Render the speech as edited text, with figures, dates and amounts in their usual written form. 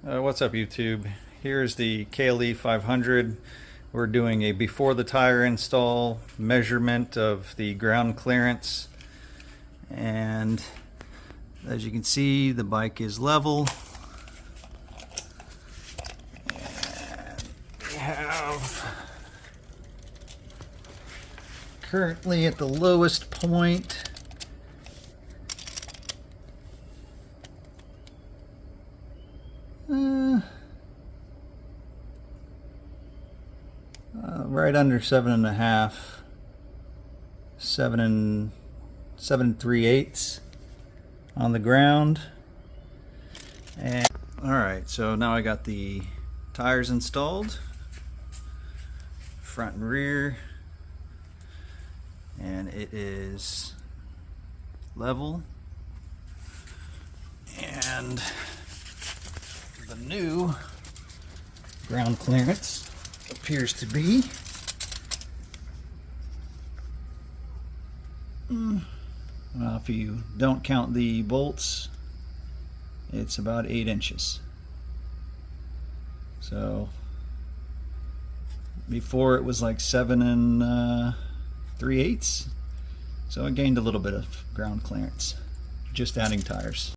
What's up, YouTube? Here's the KLE 500. We're doing a before the tire install measurement of the ground clearance, and as you can see, the bike is level. And we have currently at the lowest point right under 7.5, 7 3/8 on the ground. And all right, so now I got the tires installed, front and rear, and it is level, and the new ground clearance appears to be well, if you don't count the bolts, it's about 8 inches. So before it was like 7 3/8, so I gained a little bit of ground clearance just adding tires.